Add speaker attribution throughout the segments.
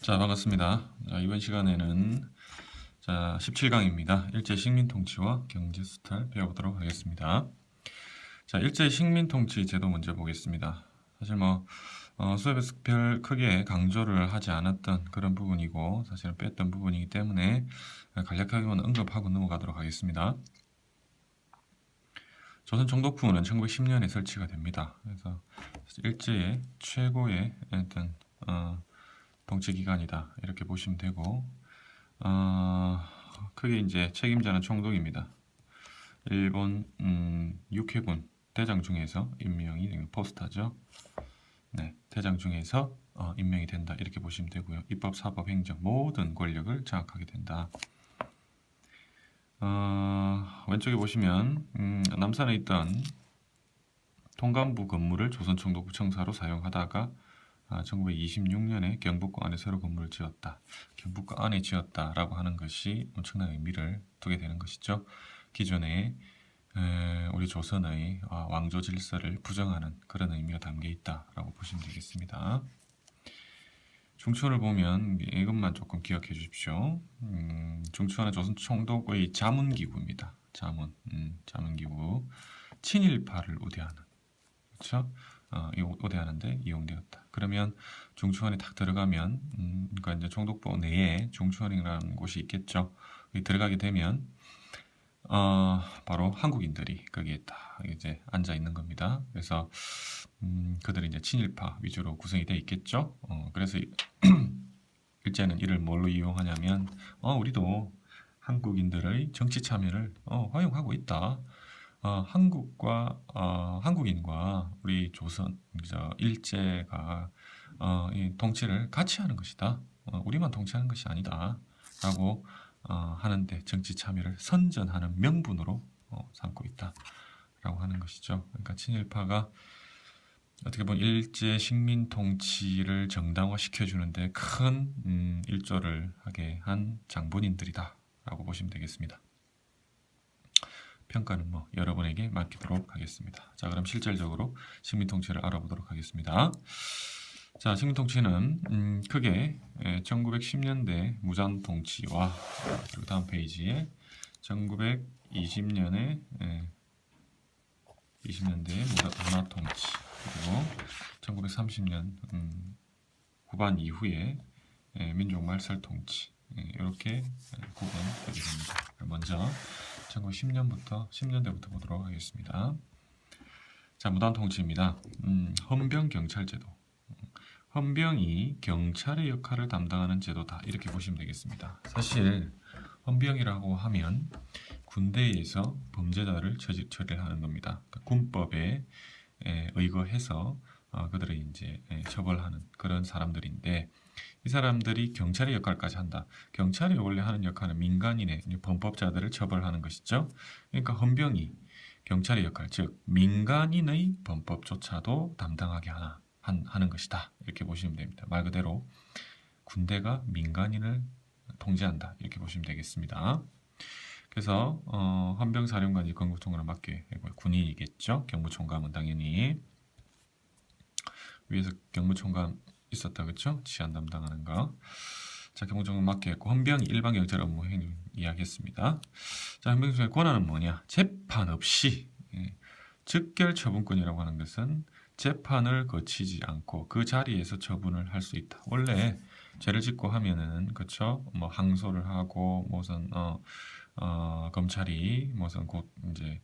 Speaker 1: 자, 반갑습니다. 자, 이번 시간에는 17강입니다. 일제 식민통치와 경제수탈 배워보도록 하겠습니다. 자, 일제 식민통치 제도 먼저 보겠습니다. 사실 수업에서 별 크게 강조를 하지 않았던 그런 부분이고 사실은 뺐던 부분이기 때문에 간략하게만 언급하고 넘어가도록 하겠습니다. 조선 총독부는 1910년에 설치가 됩니다. 그래서 일제의 최고의 어떤 통치기관이다 이렇게 보시면 되고, 크게 이제 책임자는 총독입니다. 일본 6회군 대장 중에서 임명이 되는 포스타죠. 네, 대장 중에서 임명이 된다 이렇게 보시면 되고요. 입법, 사법, 행정 모든 권력을 장악하게 된다. 왼쪽에 보시면 남산에 있던 통감부 건물을 조선총독부 청사로 사용하다가 1926년에 경북고 안에 새로 건물을 지었다. 경북고 안에 지었다라고 하는 것이 엄청난 의미를 두게 되는 것이죠. 기존에 우리 조선의 왕조 질서를 부정하는 그런 의미가 담겨 있다라고 보시면 되겠습니다. 중추원을 보면 이것만 조금 기억해 주십시오. 중추원은 조선 총독의 자문기구입니다. 자문기구. 친일파를 우대하는, 그렇죠? 우대하는데 이용되었다. 그러면 중추원에 딱 들어가면, 그러니까 이제 총독부 내에 중추원이라는 곳이 있겠죠. 여기 들어가게 되면 바로 한국인들이 거기에 딱 이제 앉아 있는 겁니다. 그래서 그들이 이제 친일파 위주로 구성이 되어 있겠죠. 그래서 일제는 이를 뭘로 이용하냐면, 우리도 한국인들의 정치 참여를 허용하고 있다. 한국인과 우리 조선 일제가 이 통치를 같이 하는 것이다. 우리만 통치하는 것이 아니다.라고 하는데 정치 참여를 선전하는 명분으로 삼고 있다라고 하는 것이죠. 그러니까 친일파가 어떻게 보면 일제 식민 통치를 정당화시켜주는데 큰 일조를 하게 한 장본인들이다라고 보시면 되겠습니다. 평가는 여러분에게 맡기도록 하겠습니다. 자, 그럼 실질적으로 식민 통치를 알아보도록 하겠습니다. 자, 식민 통치는 크게 1910년대 무장 통치와, 그리고 다음 페이지에 1920년에 20년대 문화 통치, 그리고 1930년 후반 이후에 민족 말살 통치, 이렇게 구분되게 됩니다. 먼저 1910년부터 10년대부터 보도록 하겠습니다. 자, 무단 통치입니다. 헌병 경찰제도. 헌병이 경찰의 역할을 담당하는 제도다 이렇게 보시면 되겠습니다. 사실 헌병이라고 하면 군대에서 범죄자를 처리를 하는 겁니다. 그러니까 군법에 의거해서 그들을 이제 처벌하는 그런 사람들인데, 이 사람들이 경찰의 역할까지 한다. 경찰이 원래 하는 역할은 민간인의 범법자들을 처벌하는 것이죠. 그러니까 헌병이 경찰의 역할, 즉 민간인의 범법조차도 담당하게 하는 것이다. 이렇게 보시면 됩니다. 말 그대로 군대가 민간인을 통제한다. 이렇게 보시면 되겠습니다. 그래서 헌병사령관이 건국총관을 맡게 되고, 군인이겠죠. 경무총감은 당연히 위에서 경무총감 있었다, 그렇죠? 치안 담당하는 거. 자, 경무총감 맡게 했고, 헌병이 일반 경찰 업무 행위 이야기했습니다. 자, 헌병수의 권한은 뭐냐? 재판 없이 즉결 처분권이라고 하는 것은 재판을 거치지 않고 그 자리에서 처분을 할 수 있다. 원래 죄를 짓고 하면은, 그렇죠? 항소를 하고 무슨 검찰이 무슨 곧 이제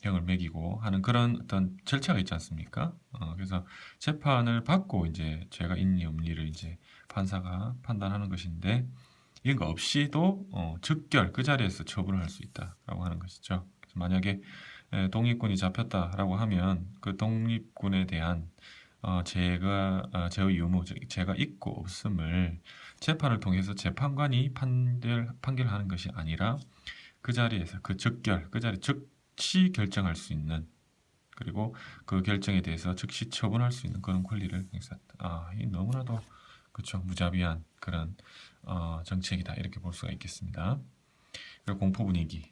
Speaker 1: 형을 매기고 하는 그런 어떤 절차가 있지 않습니까? 그래서 재판을 받고 이제 죄가 있니 없니를 이제 판사가 판단하는 것인데, 이런 거 없이도 즉결 그 자리에서 처분을 할 수 있다라고 하는 것이죠. 그래서 만약에 독립군이 잡혔다라고 하면 그 독립군에 대한 죄의 유무, 즉 죄가 있고 없음을 재판을 통해서 재판관이 판결하는 것이 아니라 그 자리에서 그 즉결, 그 자리 즉시 결정할 수 있는, 그리고 그 결정에 대해서 즉시 처분할 수 있는 그런 권리를 행사했다. 이 너무나도 그렇죠, 무자비한 그런 정책이다 이렇게 볼 수가 있겠습니다. 그리고 공포 분위기,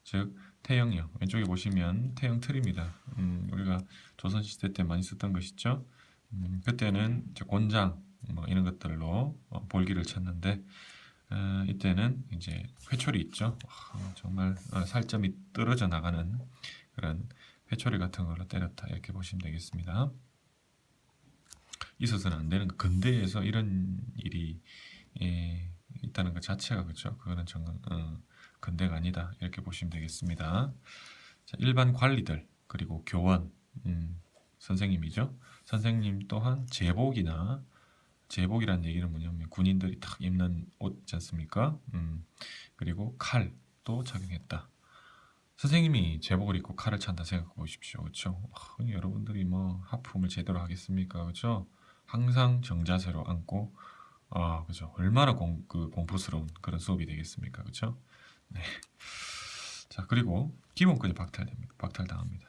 Speaker 1: 즉 태형령, 왼쪽에 보시면 태형 틀입니다. 우리가 조선시대 때 많이 썼던 것이죠. 그때는 이제 곤장 뭐 이런 것들로 볼기를 쳤는데 이때는 이제 회초리 있죠. 정말 살점이 떨어져 나가는 그런 회초리 같은 걸로 때렸다 이렇게 보시면 되겠습니다. 있어서는 안 되는 근대에서 이런 일이 있다는 것 자체가 그렇죠. 그거는 정말 근대가 아니다 이렇게 보시면 되겠습니다. 자, 일반 관리들 그리고 교원 선생님이죠. 선생님 또한 제복이라는 얘기는 뭐냐면 군인들이 딱 입는 옷 있지 않습니까? 그리고 칼도 착용했다. 선생님이 제복을 입고 칼을 찬다 생각해 보십시오. 그렇죠? 여러분들이 뭐 하품을 제대로 하겠습니까? 그렇죠? 항상 정자세로 앉고 그죠? 얼마나 공포스러운 그런 수업이 되겠습니까? 그렇죠? 네. 자, 그리고 기본권이 박탈당합니다.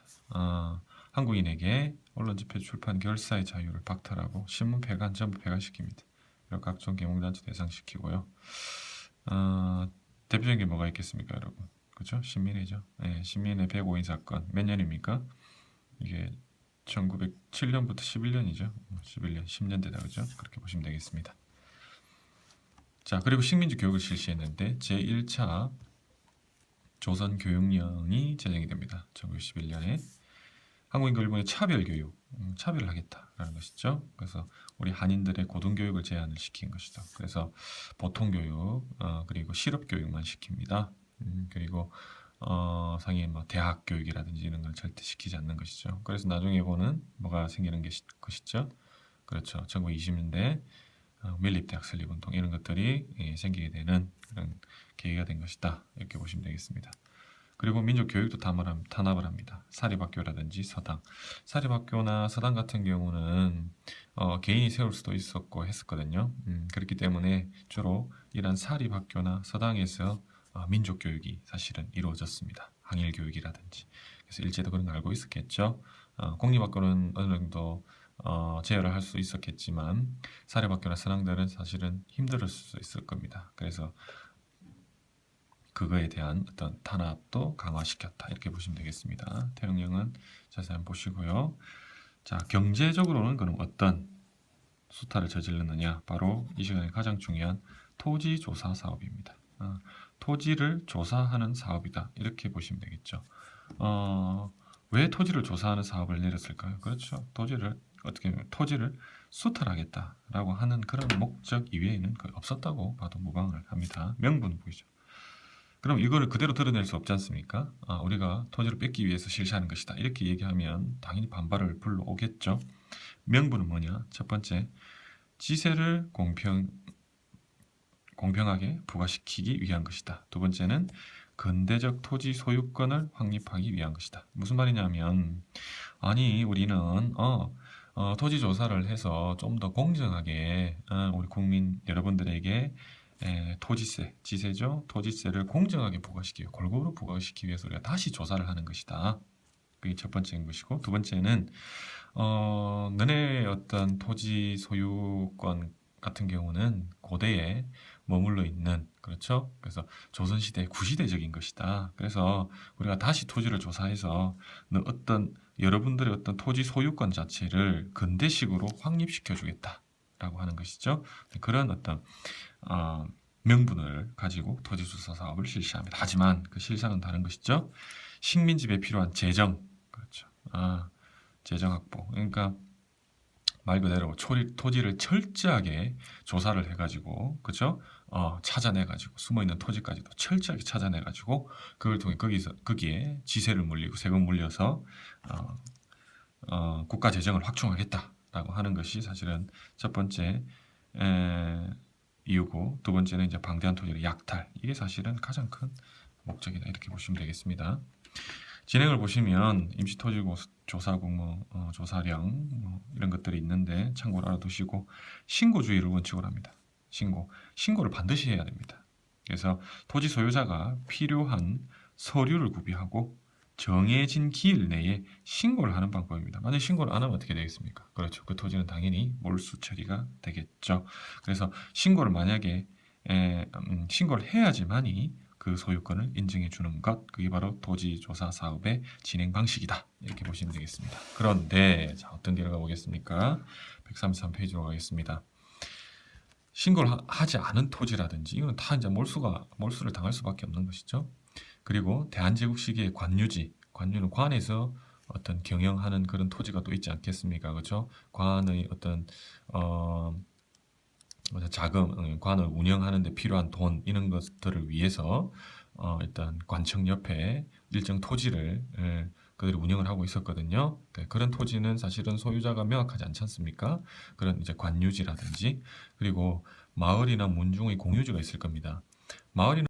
Speaker 1: 한국인에게 언론 집회 출판 결사의 자유를 박탈하고 신문 폐간 전부 폐간시킵니다. 그리고 각종 계몽단체 대상시키고요. 대표적인 게 뭐가 있겠습니까, 여러분? 그렇죠? 신민회죠. 네, 신민회 105인 사건 몇 년입니까? 이게 1907년부터 11년이죠. 11년, 10년 되다 그죠? 그렇게 보시면 되겠습니다. 자, 그리고 식민지 교육을 실시했는데 제1차 조선교육령이 제정이 됩니다. 1911년에 한국인과 일본의 차별교육, 차별을 하겠다라는 것이죠. 그래서 우리 한인들의 고등교육을 제한을 시킨 것이죠. 그래서 보통교육 그리고 실업교육만 시킵니다. 그리고 상위 뭐 대학 교육이라든지 이런 걸 절대 시키지 않는 것이죠. 그래서 나중에 보는 뭐가 생기는 것이죠. 그렇죠. 1920년대 밀립대학 설립운동 이런 것들이 생기게 되는 그런 계기가 된 것이다. 이렇게 보시면 되겠습니다. 그리고 민족교육도 탄압을 합니다. 사립학교라든지 서당. 사립학교나 서당 같은 경우는 개인이 세울 수도 있었고 했었거든요. 그렇기 때문에 주로 이런 사립학교나 서당에서 민족교육이 사실은 이루어졌습니다. 항일교육이라든지. 그래서 일제도 그런 거 알고 있었겠죠. 공립학교는 어느 정도 제어를 할 수 있었겠지만 사립학교나 서당들은 사실은 힘들었을 수 있을 겁니다. 그래서 그거에 대한 어떤 탄압도 강화시켰다 이렇게 보시면 되겠습니다. 태영령은 자세히 한번 보시고요. 자, 경제적으로는 그럼 어떤 수탈을 저질렀느냐? 바로 이 시간에 가장 중요한 토지 조사 사업입니다. 토지를 조사하는 사업이다 이렇게 보시면 되겠죠. 왜 토지를 조사하는 사업을 내렸을까요? 그렇죠. 어떻게 보면 토지를 수탈하겠다라고 하는 그런 목적 이외에는 거의 없었다고 봐도 무방을 합니다. 명분 보이죠. 그럼 이거를 그대로 드러낼 수 없지 않습니까? 우리가 토지를 뺏기 위해서 실시하는 것이다. 이렇게 얘기하면 당연히 반발을 불러오겠죠. 명분은 뭐냐? 첫 번째, 지세를 공평하게 부과시키기 위한 것이다. 두 번째는 근대적 토지 소유권을 확립하기 위한 것이다. 무슨 말이냐면, 아니 우리는 토지 조사를 해서 좀 더 공정하게 우리 국민 여러분들에게 토지세, 지세죠. 토지세를 공정하게 골고루 부과시키기 위해서 우리가 다시 조사를 하는 것이다. 그게 첫 번째인 것이고, 두 번째는 너네 어떤 토지 소유권 같은 경우는 고대에 머물러 있는 그렇죠. 그래서 조선시대 구시대적인 것이다. 그래서 우리가 다시 토지를 조사해서 여러분들의 어떤 토지 소유권 자체를 근대식으로 확립시켜 주겠다라고 하는 것이죠. 그런 어떤 명분을 가지고 토지조사 사업을 실시합니다. 하지만 그 실상은 다른 것이죠. 식민지배에 필요한 재정, 그렇죠. 재정 확보. 그러니까 말 그대로 토지를 철저하게 조사를 해가지고, 그렇죠? 찾아내가지고 숨어 있는 토지까지도 철저하게 찾아내가지고 그걸 통해 거기에 지세를 물리고 세금 물려서 국가 재정을 확충하겠다라고 하는 것이 사실은 첫 번째 이유고, 두 번째는 이제 방대한 토지의 약탈. 이게 사실은 가장 큰 목적이다 이렇게 보시면 되겠습니다. 진행을 보시면 임시토지조사국 조사령 이런 것들이 있는데 참고로 알아두시고, 신고주의를 원칙으로 합니다. 신고를 반드시 해야 됩니다. 그래서 토지 소유자가 필요한 서류를 구비하고 정해진 기일 내에 신고를 하는 방법입니다. 만약 신고를 안 하면 어떻게 되겠습니까? 그렇죠. 그 토지는 당연히 몰수 처리가 되겠죠. 그래서 신고를 만약에 신고를 해야지만이 그 소유권을 인증해 주는 것, 그게 바로 토지조사 사업의 진행 방식이다. 이렇게 보시면 되겠습니다. 그런데 자, 어떤 게 나오겠습니까? 133페이지로 가겠습니다. 신고를 하지 않은 토지라든지 이거는 다 이제 몰수를 당할 수밖에 없는 것이죠. 그리고 대한제국 시기의 관유지, 관유는 관에서 어떤 경영하는 그런 토지가 또 있지 않겠습니까? 그렇죠? 관의 어떤 자금, 관을 운영하는 데 필요한 돈 이런 것들을 위해서 일단 관청 옆에 일정 토지를 그들이 운영을 하고 있었거든요. 그런 토지는 사실은 소유자가 명확하지 않지 않습니까? 그런 이제 관유지라든지 그리고 마을이나 문중의 공유지가 있을 겁니다. 마을이나